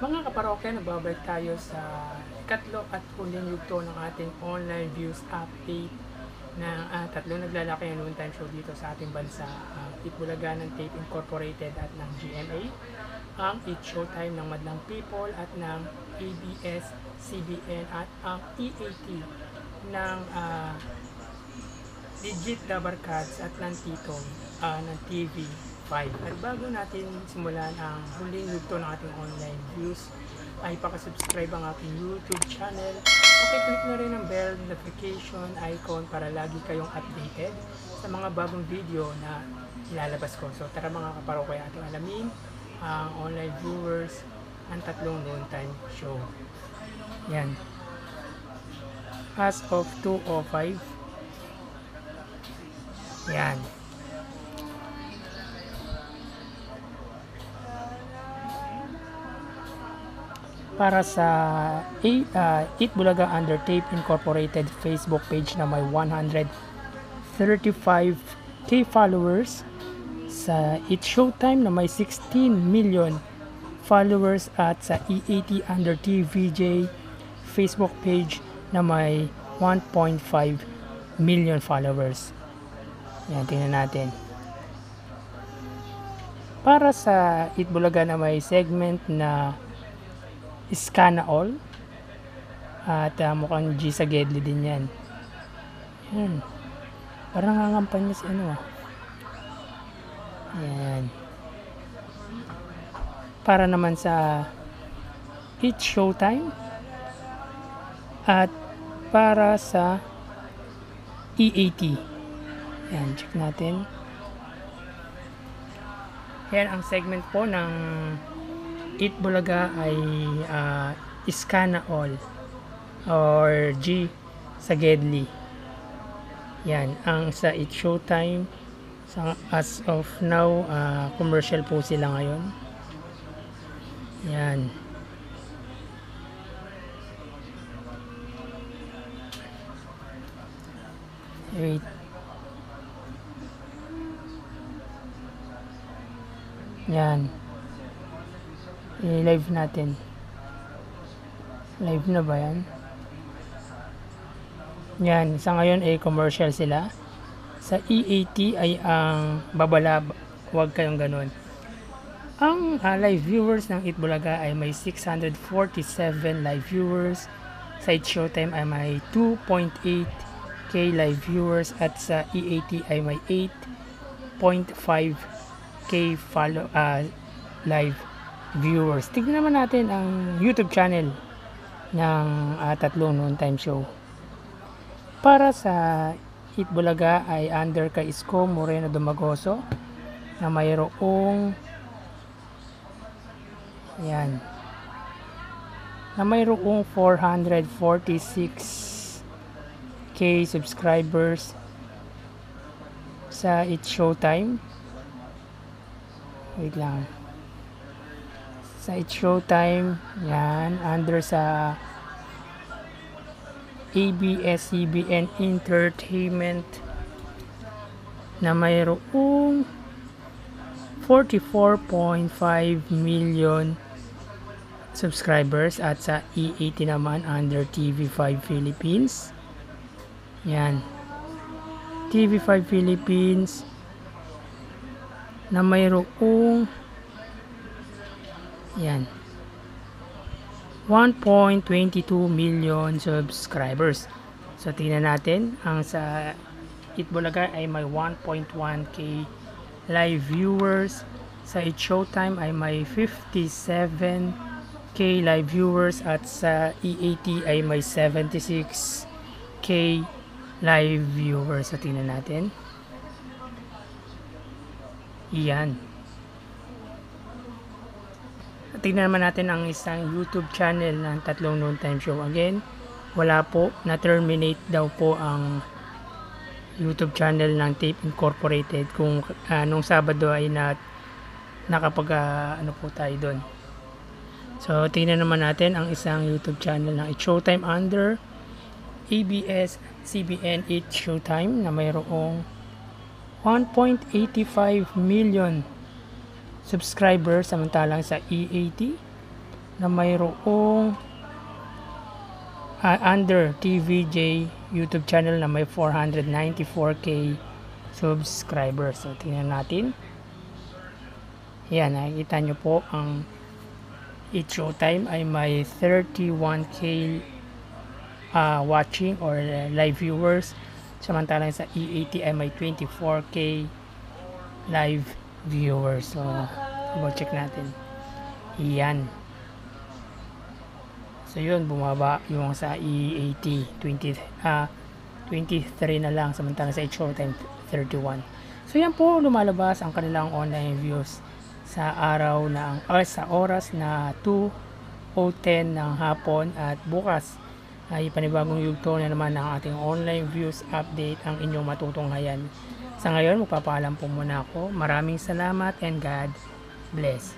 Mga kaparokya, nagbabalik tayo sa ikatlo at huling yugto ng ating online views update ng tatlong naglalaki ng noon time show dito sa ating bansa, ang Itbulaga ng Tape Incorporated at ng GMA, ang It's Showtime ng Madlang People at ng ABS-CBN at ang EAT ng Legit Dabarkads at ng Titong ng TV5. At bago natin simulan ang huling yugto ng ating online views, ay pakasubscribe ang aking YouTube channel. Pakiclick na rin ang bell notification icon para lagi kayong updated sa mga bagong video na ilalabas ko. So tara mga kaparokya, ating alamin ang online viewers ng tatlong noon time show. Yan. As of 2:05. Yan. Para sa Itbulaga Under Tape Incorporated Facebook page na may 135k followers, sa It's Showtime na may 16 million followers, at sa EAT Under TVJ Facebook page na may 1.5 million followers. Yan, tingnan natin. Para sa Itbulaga na may segment na Iskana All, at mukhang G sa Gedli din yan. Yan. Parang nangangampan niya si ano. Yan. Para naman sa It's Showtime at para sa EAT. Yan, check natin. Yan ang segment po ng Itbulaga ay Iskana All or G sa Gedli. Yan, ang sa It's Showtime as of now, commercial po sila ngayon. Yan. Wait. Yan. I-live natin. Live na ba yan? Yan, sa ngayon ay commercial sila. Sa EAT ay ang babala, huwag kayong ganun. Ang live viewers ng Itbulaga ay may 647 live viewers. Sa It's Showtime ay may 2.8k live viewers, at sa EAT ay may 8.5k live viewers. Tignan naman natin ang YouTube channel ng tatlong noon time show. Para sa Itbulaga ay under kay Isko Moreno Dumagoso na mayroong yan, na mayroong 446k subscribers. Sa It's Showtime, wait lang, sa It's Showtime, yan, under sa ABS-CBN Entertainment na mayroong 44.5 million subscribers, at sa EAT naman under TV5 Philippines, yan, TV5 Philippines na mayroong yan 1.22 million subscribers. So tingnan natin, ang sa Itbulaga ay may 1.1k live viewers. Sa It's Showtime ay may 57k live viewers, at sa EAT ay may 76k live viewers. So tingnan natin. Iyan. Tingnan naman natin ang isang YouTube channel ng tatlong noon time show. Again, wala po, na-terminate daw po ang YouTube channel ng Tape Incorporated kung nung Sabado ay nakapag ano po tayo doon. So tingnan naman natin ang isang YouTube channel ng It's Showtime under ABS-CBN It's Showtime na mayroong 1.85 million subscribers, samantalang sa EAT na mayroong under TVJ YouTube channel na may 494k subscribers. So tingnan natin. Yan, nakikita nyo po ang It's Showtime ay may 31k watching or live viewers, samantalang sa E80 ay may 24k live viewers. So double check natin. Yan. So yun, bumaba yung sa E80 23 na lang, samantalang sa It's Showtime 31. So yan po, lumalabas ang kanilang online views sa araw na sa oras na 2:10 ng hapon, at bukas ay panibagong yugto na naman ng ating online views update ang inyong matutunghayan. Sa ngayon, magpapaalam po muna ako. Maraming salamat and God bless.